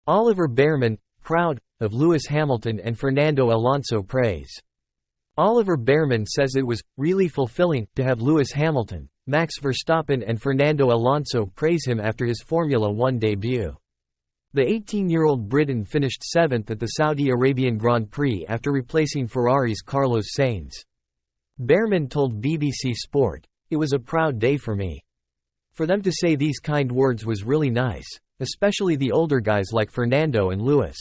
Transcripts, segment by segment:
Oliver Bearman, proud of Lewis Hamilton and Fernando Alonso praise. Oliver Bearman says it was really fulfilling to have Lewis Hamilton, Max Verstappen and Fernando Alonso praise him after his Formula One debut. The 18-year-old Briton finished 7th at the Saudi Arabian Grand Prix after replacing Ferrari's Carlos Sainz. Bearman told BBC Sport, "It was a proud day for me. For them to say these kind words was really nice, especially the older guys like Fernando and Lewis.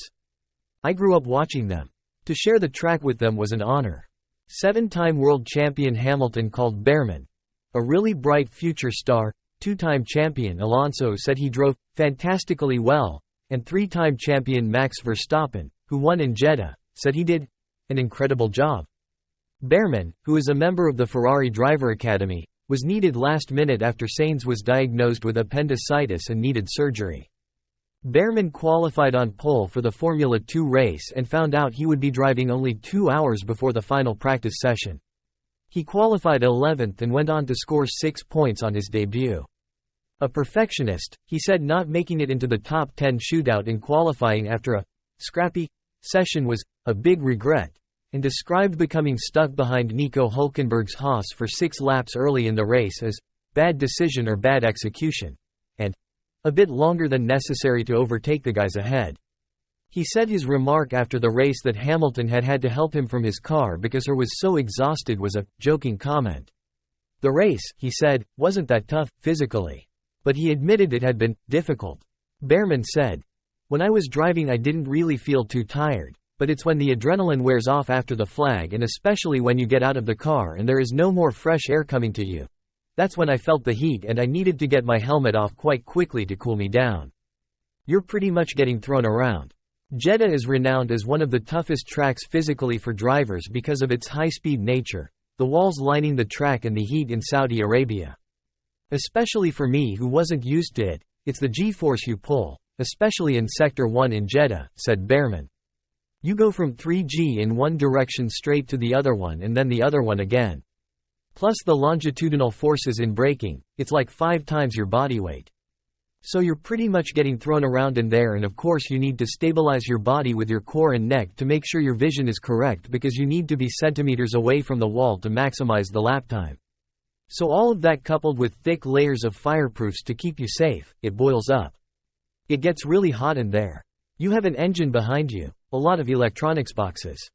I grew up watching them. To share the track with them was an honor." 7-time world champion Hamilton called Bearman a really bright future star. 2-time champion Alonso said he drove fantastically well, and 3-time champion Max Verstappen, who won in Jeddah, said he did an incredible job. Bearman, who is a member of the Ferrari Driver Academy, was needed last minute after Sainz was diagnosed with appendicitis and needed surgery. Bearman qualified on pole for the Formula 2 race and found out he would be driving only 2 hours before the final practice session. He qualified 11th and went on to score 6 points on his debut. A perfectionist, he said not making it into the top 10 shootout in qualifying after a scrappy session was a big regret, and described becoming stuck behind Nico Hülkenberg's Haas for 6 laps early in the race as bad decision or bad execution, and a bit longer than necessary to overtake the guys ahead. He said his remark after the race that Hamilton had to help him from his car because he was so exhausted was a joking comment. The race, he said, wasn't that tough, physically. But he admitted it had been difficult. Bearman said, "When I was driving I didn't really feel too tired, but it's when the adrenaline wears off after the flag and especially when you get out of the car and there is no more fresh air coming to you. That's when I felt the heat and I needed to get my helmet off quite quickly to cool me down. You're pretty much getting thrown around." Jeddah is renowned as one of the toughest tracks physically for drivers because of its high-speed nature, the walls lining the track and the heat in Saudi Arabia. "Especially for me who wasn't used to it, it's the G-force you pull, especially in Sector 1 in Jeddah," said Bearman. "You go from 3G in one direction straight to the other one and then the other one again. Plus the longitudinal forces in braking, it's like 5 times your body weight. So you're pretty much getting thrown around in there and of course you need to stabilize your body with your core and neck to make sure your vision is correct because you need to be centimeters away from the wall to maximize the lap time. So all of that coupled with thick layers of fireproofs to keep you safe, it boils up. It gets really hot in there. You have an engine behind you, a lot of electronics boxes.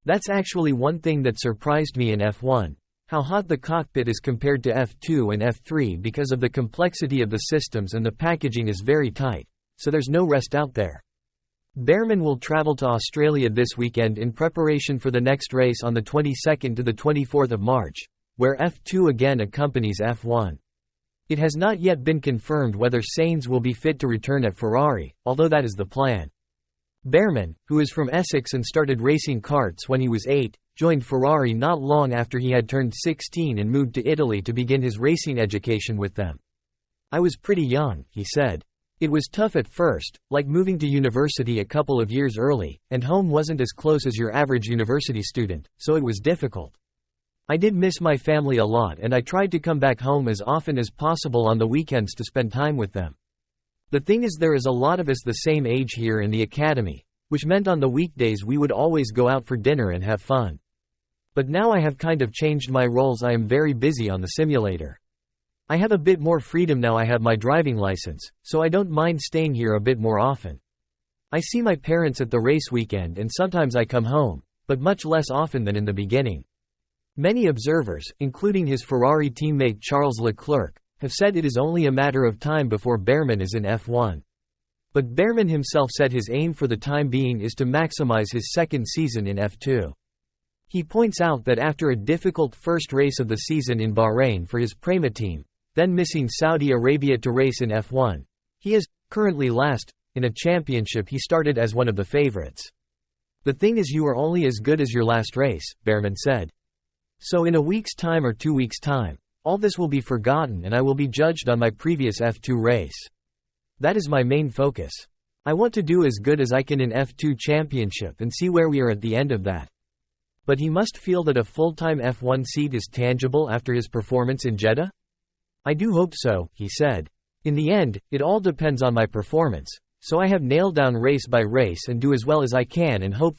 That's actually one thing that surprised me in F1. How hot the cockpit is compared to F2 and F3 because of the complexity of the systems and the packaging is very tight, so there's no rest out there." Bearman will travel to Australia this weekend in preparation for the next race on the 22nd to the 24th of March, where F2 again accompanies F1. It has not yet been confirmed whether Sainz will be fit to return at Ferrari, although that is the plan. Bearman, who is from Essex and started racing karts when he was 8, joined Ferrari not long after he had turned 16 and moved to Italy to begin his racing education with them. "I was pretty young," he said. "It was tough at first, like moving to university a couple of years early, and home wasn't as close as your average university student, so it was difficult. I did miss my family a lot and I tried to come back home as often as possible on the weekends to spend time with them. The thing is there is a lot of us the same age here in the academy, which meant on the weekdays we would always go out for dinner and have fun. But now I have kind of changed my roles. I am very busy on the simulator. I have a bit more freedom now I have my driving license, so I don't mind staying here a bit more often. I see my parents at the race weekend and sometimes I come home, but much less often than in the beginning." Many observers, including his Ferrari teammate Charles Leclerc, have said it is only a matter of time before Bearman is in F1. But Bearman himself said his aim for the time being is to maximize his second season in F2. He points out that after a difficult first race of the season in Bahrain for his Prema team, then missing Saudi Arabia to race in F1, he is currently last in a championship he started as one of the favorites. "The thing is you are only as good as your last race," Bearman said. "So in a week's time or 2 weeks' time, all this will be forgotten and I will be judged on my previous F2 race. That is my main focus. I want to do as good as I can in F2 championship and see where we are at the end of that." But he must feel that a full-time F1 seat is tangible after his performance in Jeddah? "I do hope so," he said. "In the end, it all depends on my performance, so I have nailed down race by race and do as well as I can and hope